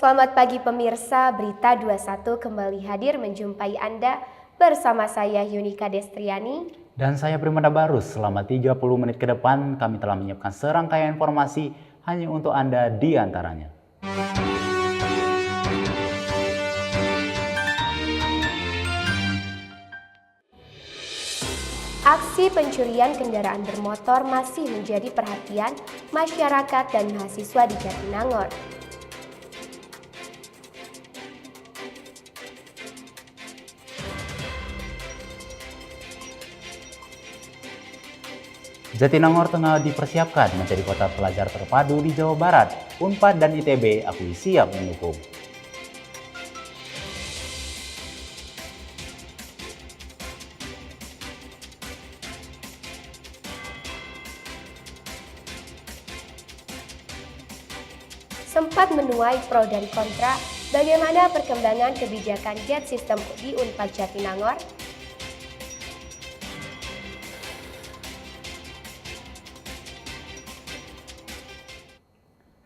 Selamat pagi pemirsa, Berita 21 kembali hadir menjumpai Anda bersama saya Yunika Destriani. Dan saya Primanda Barus. Selama 30 menit ke depan kami telah menyiapkan serangkaian informasi hanya untuk Anda di antaranya. Aksi pencurian kendaraan bermotor masih menjadi perhatian masyarakat dan mahasiswa di Jatinangor. Jatinangor tengah dipersiapkan menjadi kota pelajar terpadu di Jawa Barat. Unpad dan ITB akui siap mendukung. Sempat menuai pro dan kontra, bagaimana perkembangan kebijakan gate system di Unpad Jatinangor?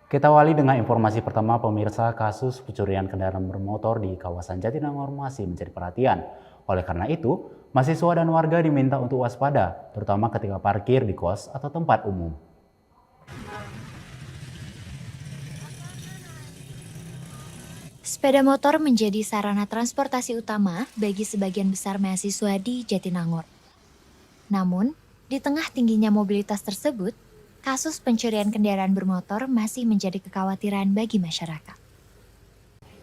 Kita awali dengan informasi pertama pemirsa. Kasus pencurian kendaraan bermotor di kawasan Jatinangor masih menjadi perhatian. Oleh karena itu, mahasiswa dan warga diminta untuk waspada, terutama ketika parkir di kos atau tempat umum. Sepeda motor menjadi sarana transportasi utama bagi sebagian besar mahasiswa di Jatinangor. Namun, di tengah tingginya mobilitas tersebut, kasus pencurian kendaraan bermotor masih menjadi kekhawatiran bagi masyarakat.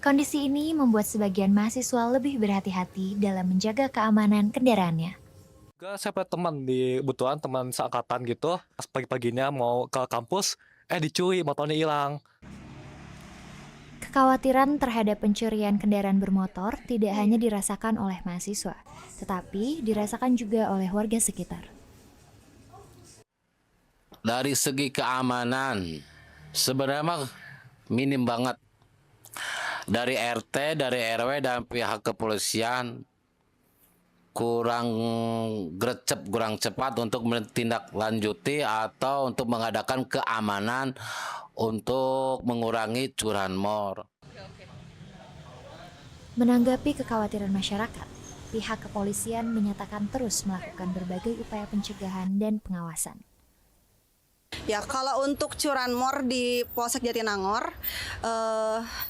Kondisi ini membuat sebagian mahasiswa lebih berhati-hati dalam menjaga keamanan kendaraannya. Saya punya teman di kebetulan teman seangkatan gitu, pas pagi-paginya mau ke kampus, dicuri, motornya hilang. Kekhawatiran terhadap pencurian kendaraan bermotor tidak hanya dirasakan oleh mahasiswa, tetapi dirasakan juga oleh warga sekitar. Dari segi keamanan, sebenarnya minim banget. Dari RT, dari RW, dan pihak kepolisian kurang gercep, kurang cepat untuk menindaklanjuti atau untuk mengadakan keamanan untuk mengurangi curanmor. Menanggapi kekhawatiran masyarakat, pihak kepolisian menyatakan terus melakukan berbagai upaya pencegahan dan pengawasan. Ya, kalau untuk curanmor di Polsek Jatinangor,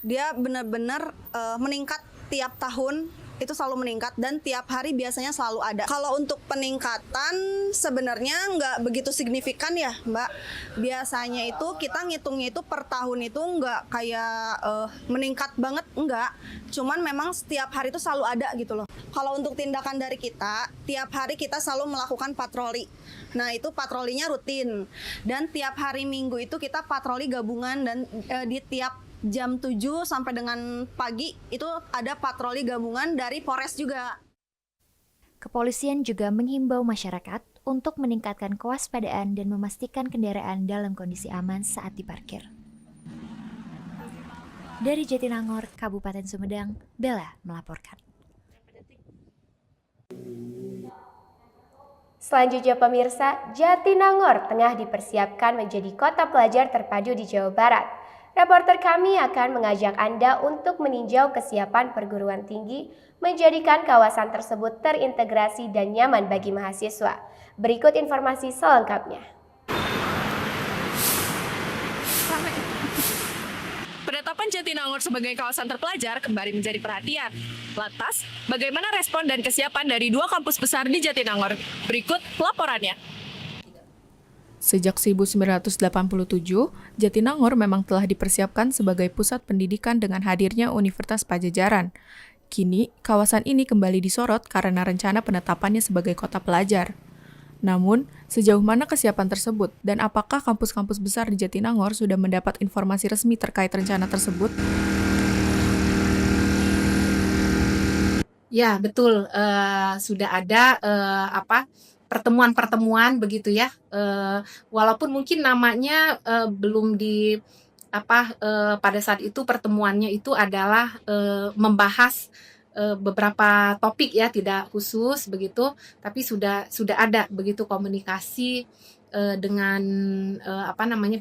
dia benar-benar meningkat tiap tahun. Itu selalu meningkat dan tiap hari biasanya selalu ada. Kalau untuk peningkatan sebenarnya nggak begitu signifikan ya Mbak. Biasanya itu kita ngitungnya itu per tahun itu nggak kayak meningkat banget, enggak. Cuman memang setiap hari itu selalu ada gitu loh. Kalau untuk tindakan dari kita, tiap hari kita selalu melakukan patroli. Nah itu patrolinya rutin. Dan tiap hari Minggu itu kita patroli gabungan dan di tiap jam 7 sampai dengan pagi itu ada patroli gabungan dari Polres juga. Kepolisian juga menghimbau masyarakat untuk meningkatkan kewaspadaan dan memastikan kendaraan dalam kondisi aman saat diparkir. Dari Jatinangor, Kabupaten Sumedang, Bella melaporkan. Selanjutnya pemirsa, Jatinangor tengah dipersiapkan menjadi kota pelajar terpadu di Jawa Barat. Reporter kami akan mengajak Anda untuk meninjau kesiapan perguruan tinggi menjadikan kawasan tersebut terintegrasi dan nyaman bagi mahasiswa. Berikut informasi selengkapnya. Penetapan Jatinangor sebagai kawasan terpelajar kembali menjadi perhatian. Lantas, bagaimana respon dan kesiapan dari dua kampus besar di Jatinangor? Berikut laporannya. Sejak 1987, Jatinangor memang telah dipersiapkan sebagai pusat pendidikan dengan hadirnya Universitas Pajajaran. Kini, kawasan ini kembali disorot karena rencana penetapannya sebagai kota pelajar. Namun, sejauh mana kesiapan tersebut dan apakah kampus-kampus besar di Jatinangor sudah mendapat informasi resmi terkait rencana tersebut? Ya, betul. Sudah ada pertemuan-pertemuan begitu ya. Walaupun mungkin namanya belum pada saat itu pertemuannya itu adalah membahas beberapa topik ya, tidak khusus begitu, tapi sudah ada begitu komunikasi dengan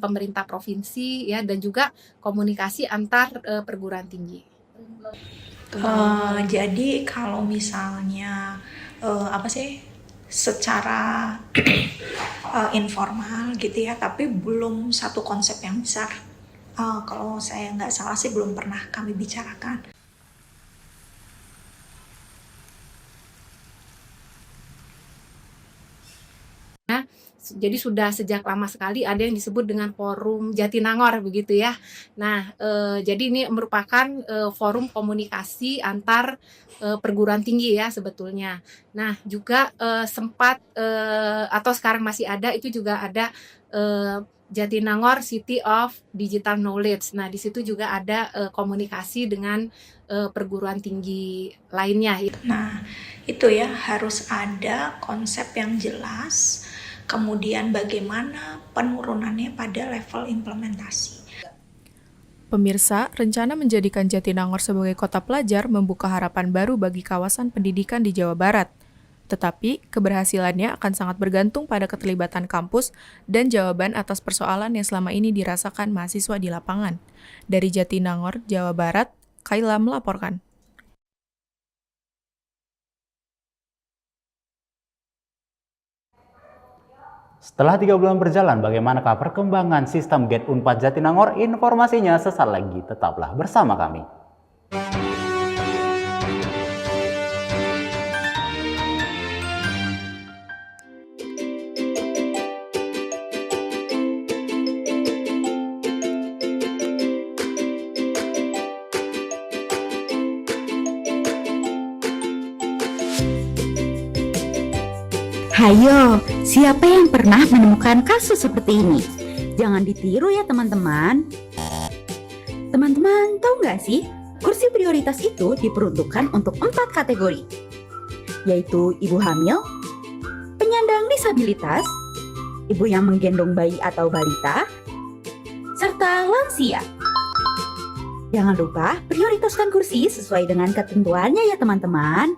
pemerintah provinsi ya, dan juga komunikasi antar perguruan tinggi. Jadi kalau misalnya secara informal gitu ya, tapi belum satu konsep yang besar. Kalau saya nggak salah sih belum pernah kami bicarakan. Jadi sudah sejak lama sekali ada yang disebut dengan Forum Jatinangor begitu ya. Nah, jadi ini merupakan forum komunikasi antar perguruan tinggi ya sebetulnya. Nah, juga sempat atau sekarang masih ada, itu juga ada Jatinangor City of Digital Knowledge. Nah, di situ juga ada komunikasi dengan perguruan tinggi lainnya. Nah, itu ya harus ada konsep yang jelas. Kemudian bagaimana penurunannya pada level implementasi. Pemirsa, rencana menjadikan Jatinangor sebagai kota pelajar membuka harapan baru bagi kawasan pendidikan di Jawa Barat. Tetapi, keberhasilannya akan sangat bergantung pada keterlibatan kampus dan jawaban atas persoalan yang selama ini dirasakan mahasiswa di lapangan. Dari Jatinangor, Jawa Barat, Kaila melaporkan. Setelah 3 bulan berjalan, bagaimanakah perkembangan sistem Gate Unpad Jatinangor? Informasinya sesaat lagi, tetaplah bersama kami. Hayo, siapa yang pernah menemukan kasus seperti ini? Jangan ditiru ya teman-teman. Teman-teman tahu nggak sih, kursi prioritas itu diperuntukkan untuk 4 kategori, yaitu ibu hamil, penyandang disabilitas, ibu yang menggendong bayi atau balita, serta lansia. Jangan lupa prioritaskan kursi sesuai dengan ketentuannya ya teman-teman.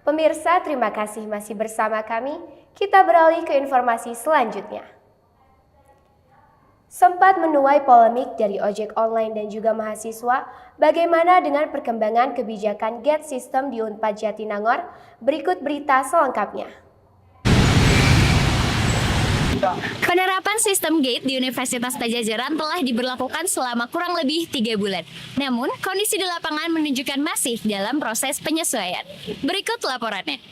Pemirsa, terima kasih masih bersama kami. Kita beralih ke informasi selanjutnya. Sempat menuai polemik dari ojek online dan juga mahasiswa, bagaimana dengan perkembangan kebijakan gate system di Unpad Jatinangor? Berikut berita selengkapnya. Penerapan sistem gate di Universitas Padjadjaran telah diberlakukan selama kurang lebih 3 bulan. Namun, kondisi di lapangan menunjukkan masih dalam proses penyesuaian. Berikut laporannya.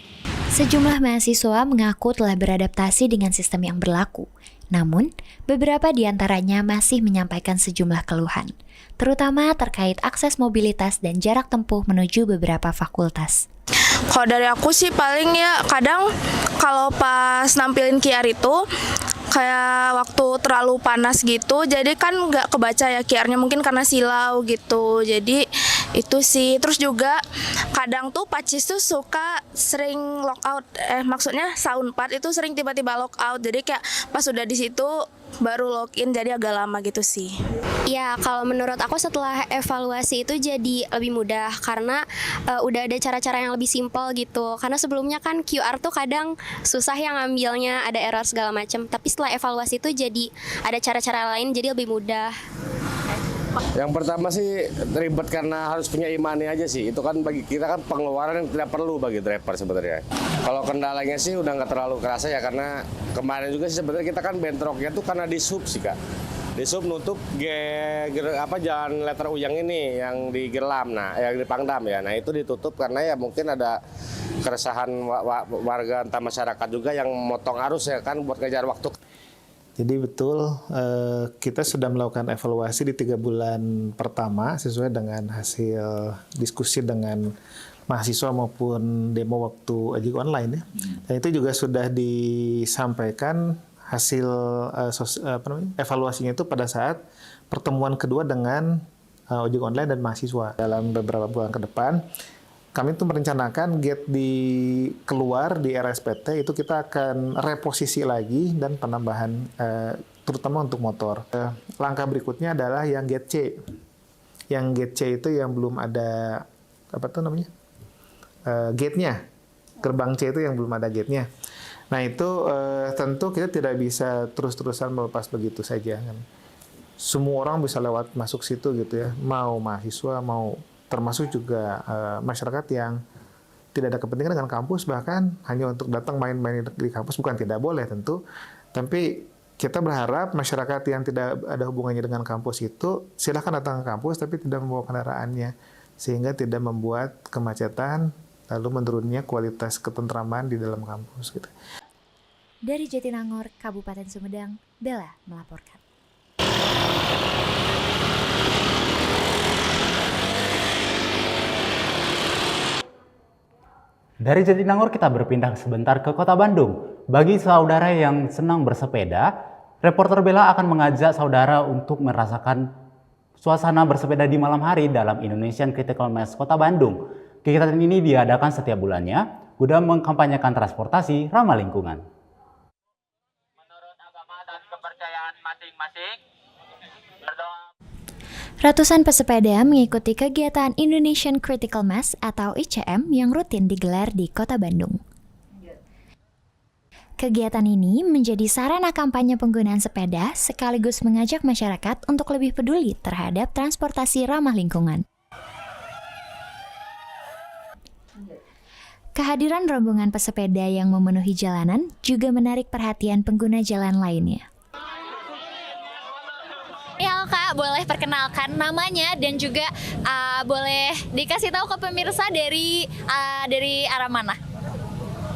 Sejumlah mahasiswa mengaku telah beradaptasi dengan sistem yang berlaku. Namun, beberapa di antaranya masih menyampaikan sejumlah keluhan, terutama terkait akses mobilitas dan jarak tempuh menuju beberapa fakultas. Kalau dari aku sih paling ya kadang kalau pas nampilin QR itu kayak waktu terlalu panas gitu, jadi kan nggak kebaca ya QR-nya, mungkin karena silau gitu. Jadi itu sih. Terus juga kadang tuh Pacis tuh suka sering lockout, maksudnya Soundpad itu sering tiba-tiba lockout. Jadi kayak pas udah di situ baru login, jadi agak lama gitu sih. Ya, kalau menurut aku setelah evaluasi itu jadi lebih mudah karena udah ada cara-cara yang lebih simpel gitu. Karena sebelumnya kan QR tuh kadang susah yang ngambilnya, ada error segala macam. Tapi setelah evaluasi itu jadi ada cara-cara lain, jadi lebih mudah. Yang pertama sih ribet karena harus punya e-money aja sih. Itu kan bagi kita kan pengeluaran yang tidak perlu bagi driver sebenarnya. Kalau kendalanya sih udah nggak terlalu kerasa ya, karena kemarin juga sih sebenarnya kita kan bentroknya tuh karena di sub sih Kak. Di sub nutup jalan letter Uyang ini yang di Gerlam, nah yang di Pangdam ya. Nah itu ditutup karena ya mungkin ada keresahan warga entah masyarakat juga yang motong arus ya kan buat ngejar waktu. Jadi betul kita sudah melakukan evaluasi di 3 bulan pertama sesuai dengan hasil diskusi dengan mahasiswa maupun demo waktu ojek online ya. Dan itu juga sudah disampaikan hasil evaluasinya itu pada saat pertemuan kedua dengan ojek online dan mahasiswa. Dalam beberapa bulan ke depan, kami tuh merencanakan gate keluar di RSPT itu kita akan reposisi lagi dan penambahan terutama untuk motor. Langkah berikutnya adalah yang gate C. Yang gate C itu yang belum ada gate-nya. Gerbang C itu yang belum ada gate-nya. Nah itu tentu kita tidak bisa terus-terusan melepas begitu saja kan. Semua orang bisa lewat masuk situ gitu ya, mau mahasiswa, mau termasuk juga masyarakat yang tidak ada kepentingan dengan kampus, bahkan hanya untuk datang main-main di kampus, bukan tidak boleh tentu, tapi kita berharap masyarakat yang tidak ada hubungannya dengan kampus itu silakan datang ke kampus, tapi tidak membawa kendaraannya, sehingga tidak membuat kemacetan, lalu menurunnya kualitas ketentraman di dalam kampus. Gitu. Dari Jatinangor, Kabupaten Sumedang, Bella melaporkan. Dari Jatinangor kita berpindah sebentar ke Kota Bandung. Bagi saudara yang senang bersepeda, reporter Bella akan mengajak saudara untuk merasakan suasana bersepeda di malam hari dalam Indonesian Critical Mass Kota Bandung. Kegiatan ini diadakan setiap bulannya guna mengkampanyekan transportasi ramah lingkungan. Menurut agama dan kepercayaan masing-masing, berdoa. Ratusan pesepeda mengikuti kegiatan Indonesian Critical Mass atau ICM yang rutin digelar di Kota Bandung. Kegiatan ini menjadi sarana kampanye penggunaan sepeda sekaligus mengajak masyarakat untuk lebih peduli terhadap transportasi ramah lingkungan. Kehadiran rombongan pesepeda yang memenuhi jalanan juga menarik perhatian pengguna jalan lainnya. Ya Kak, boleh perkenalkan namanya dan juga boleh dikasih tahu ke pemirsa dari arah mana?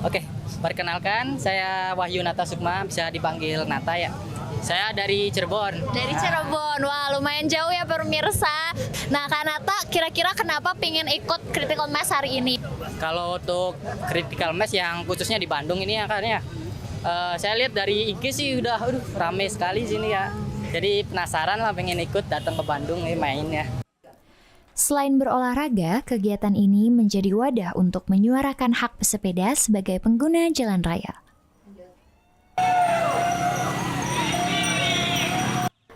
Oke, perkenalkan saya Wahyu Nata Sukma, bisa dipanggil Nata ya. Saya dari Cirebon. Dari Cirebon, wah lumayan jauh ya pemirsa. Nah Kak Nata, kira-kira kenapa pengen ikut Critical Mass hari ini? Kalau untuk Critical Mass yang khususnya di Bandung ini ya Kak ya, saya lihat dari IG sih udah rame sekali sini ya. Jadi penasaran lah pengen ikut datang ke Bandung nih mainnya. Selain berolahraga, kegiatan ini menjadi wadah untuk menyuarakan hak pesepeda sebagai pengguna jalan raya.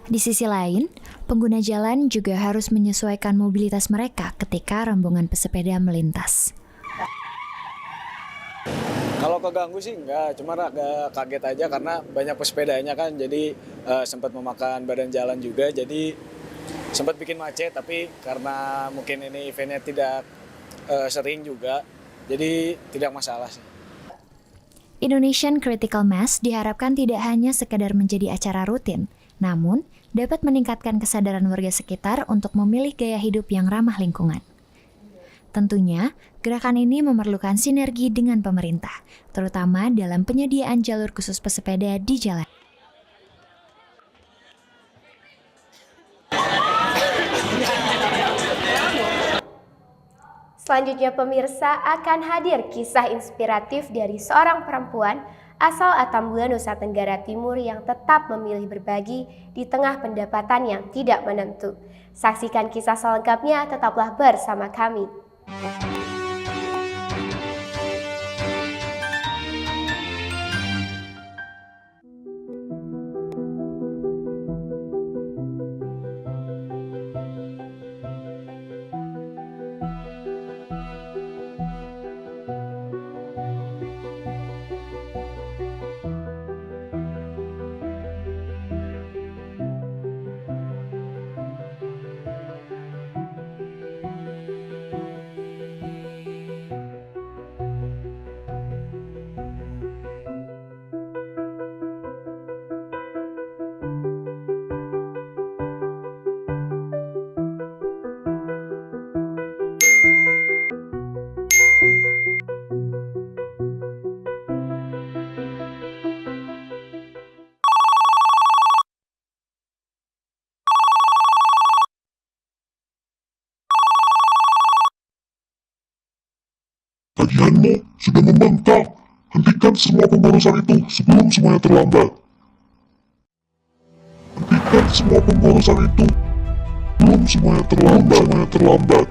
Di sisi lain, pengguna jalan juga harus menyesuaikan mobilitas mereka ketika rombongan pesepeda melintas. Kalau keganggu sih enggak, cuma agak kaget aja karena banyak pesepedanya kan, jadi sempat memakan badan jalan juga, jadi sempat bikin macet, tapi karena mungkin ini eventnya tidak sering juga, jadi tidak masalah sih. Indonesian Critical Mass diharapkan tidak hanya sekedar menjadi acara rutin, namun dapat meningkatkan kesadaran warga sekitar untuk memilih gaya hidup yang ramah lingkungan. Tentunya, gerakan ini memerlukan sinergi dengan pemerintah, terutama dalam penyediaan jalur khusus pesepeda di jalan. Selanjutnya pemirsa akan hadir kisah inspiratif dari seorang perempuan asal Atambua, Nusa Tenggara Timur yang tetap memilih berbagi di tengah pendapatan yang tidak menentu. Saksikan kisah selengkapnya, tetaplah bersama kami. Tagihanmu sudah membengkak. Hentikan semua pemborosan itu sebelum semuanya terlambat. Hentikan semua pemborosan itu sebelum semuanya terlambat.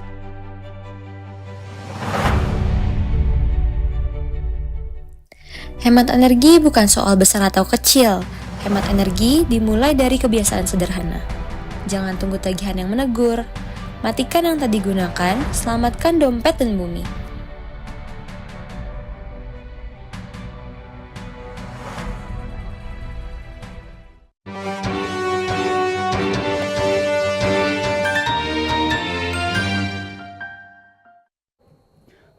Hemat energi bukan soal besar atau kecil. Hemat energi dimulai dari kebiasaan sederhana. Jangan tunggu tagihan yang menegur. Matikan yang tak digunakan, selamatkan dompet dan bumi.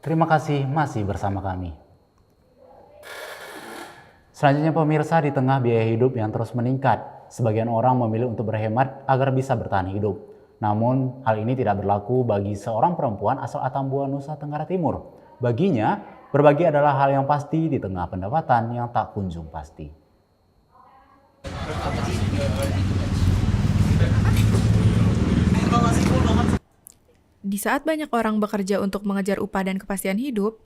Terima kasih masih bersama kami. Selanjutnya pemirsa, di tengah biaya hidup yang terus meningkat, sebagian orang memilih untuk berhemat agar bisa bertahan hidup. Namun, hal ini tidak berlaku bagi seorang perempuan asal Atambua, Nusa Tenggara Timur. Baginya, berbagi adalah hal yang pasti di tengah pendapatan yang tak kunjung pasti. Di saat banyak orang bekerja untuk mengejar upah dan kepastian hidup,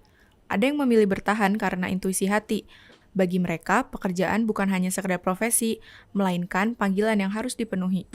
ada yang memilih bertahan karena intuisi hati. Bagi mereka, pekerjaan bukan hanya sekedar profesi, melainkan panggilan yang harus dipenuhi.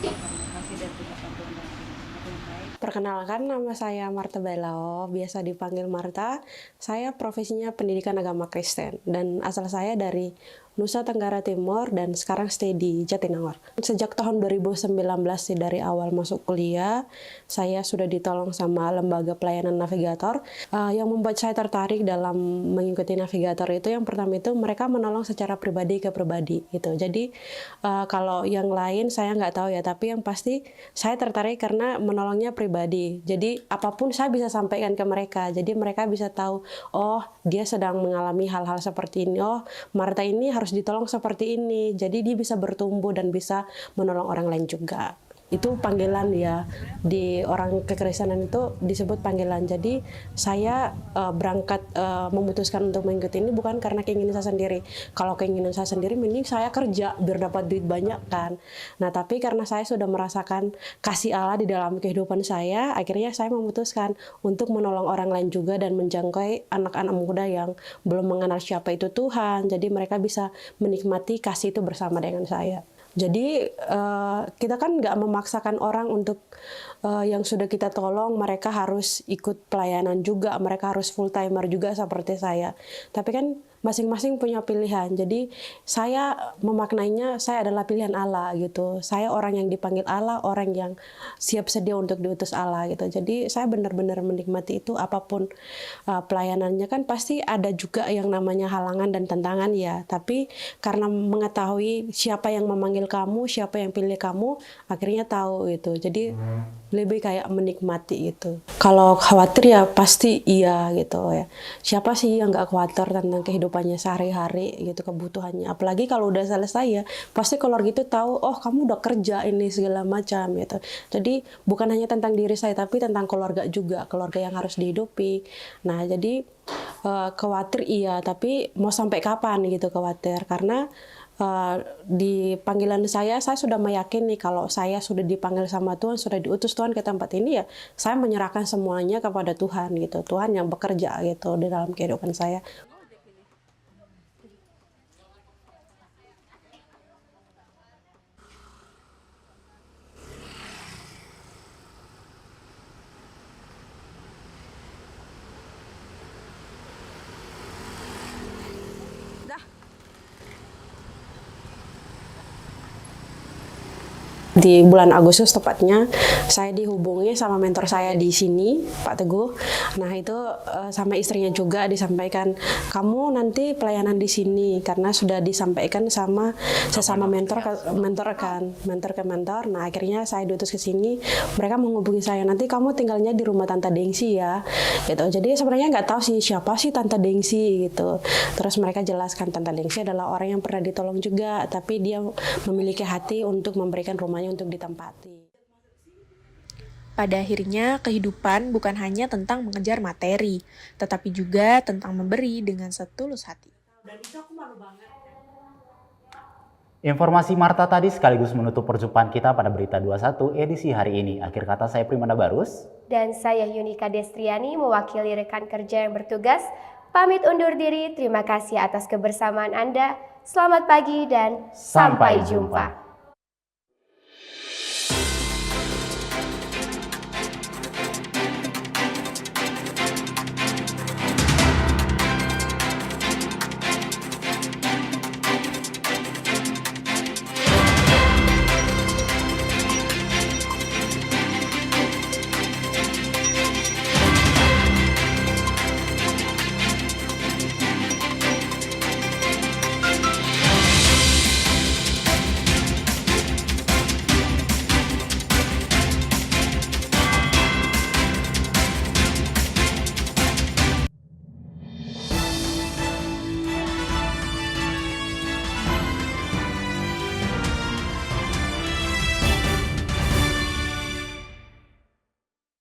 Perkenalkan, nama saya Marta Belao, biasa dipanggil Marta. Saya profesinya pendidikan agama Kristen, dan asal saya dari Nusa Tenggara Timur dan sekarang stay di Jatinangor. Sejak tahun 2019 sih, dari awal masuk kuliah, saya sudah ditolong sama lembaga pelayanan navigator. Yang membuat saya tertarik dalam mengikuti navigator itu, yang pertama itu mereka menolong secara pribadi ke pribadi gitu. Jadi kalau yang lain saya nggak tahu ya, tapi yang pasti saya tertarik karena menolongnya pribadi. Jadi apapun saya bisa sampaikan ke mereka. Jadi mereka bisa tahu, oh dia sedang mengalami hal-hal seperti ini. Oh Marta ini harus ditolong seperti ini, jadi dia bisa bertumbuh dan bisa menolong orang lain juga. Itu panggilan ya, di orang kekristenan itu disebut panggilan. Jadi saya berangkat memutuskan untuk mengikuti ini bukan karena keinginan saya sendiri. Kalau keinginan saya sendiri, mending saya kerja biar dapat duit banyak kan. Nah tapi karena saya sudah merasakan kasih Allah di dalam kehidupan saya, akhirnya saya memutuskan untuk menolong orang lain juga dan menjangkau anak-anak muda yang belum mengenal siapa itu Tuhan. Jadi mereka bisa menikmati kasih itu bersama dengan saya. Jadi kita kan nggak memaksakan orang untuk yang sudah kita tolong mereka harus ikut pelayanan juga, mereka harus full timer juga seperti saya. Tapi kan masing-masing punya pilihan. Jadi saya memaknainya saya adalah pilihan Allah gitu. Saya orang yang dipanggil Allah, orang yang siap sedia untuk diutus Allah gitu. Jadi saya benar-benar menikmati itu, apapun pelayanannya. Kan pasti ada juga yang namanya halangan dan tantangan ya. Tapi karena mengetahui siapa yang memanggil kamu, siapa yang pilih kamu, akhirnya tahu gitu. Jadi lebih kayak menikmati itu. Kalau khawatir ya pasti iya gitu ya. Siapa sih yang nggak khawatir tentang kehidupannya sehari-hari gitu, kebutuhannya. Apalagi kalau udah selesai ya, pasti keluarga itu tahu, oh kamu udah kerja ini segala macam gitu. Jadi bukan hanya tentang diri saya, tapi tentang keluarga juga, keluarga yang harus dihidupi. Nah jadi khawatir iya, tapi mau sampai kapan gitu khawatir, karena di panggilan saya sudah meyakini kalau saya sudah dipanggil sama Tuhan, sudah diutus Tuhan ke tempat ini ya, saya menyerahkan semuanya kepada Tuhan gitu. Tuhan yang bekerja gitu di dalam kehidupan saya. Di bulan Agustus tepatnya, saya dihubungi sama mentor saya di sini, Pak Teguh. Nah itu sama istrinya juga disampaikan, kamu nanti pelayanan di sini, karena sudah disampaikan sama sesama mentor ke mentor. Nah akhirnya saya diutus ke sini, mereka menghubungi saya, nanti kamu tinggalnya di rumah Tante Dengsi ya, gitu. Jadi sebenarnya nggak tahu sih siapa sih Tante Dengsi gitu. Terus mereka jelaskan Tante Dengsi adalah orang yang pernah ditolong juga, tapi dia memiliki hati untuk memberikan rumahnya untuk ditempati. Pada akhirnya, kehidupan bukan hanya tentang mengejar materi, tetapi juga tentang memberi dengan setulus hati. Dan itu aku malu banget. Informasi Marta tadi sekaligus menutup perjumpaan kita pada Berita 21 edisi hari ini. Akhir kata saya Primanda Barus. Dan saya Yunika Destriani mewakili rekan kerja yang bertugas. Pamit undur diri, terima kasih atas kebersamaan Anda. Selamat pagi dan sampai jumpa.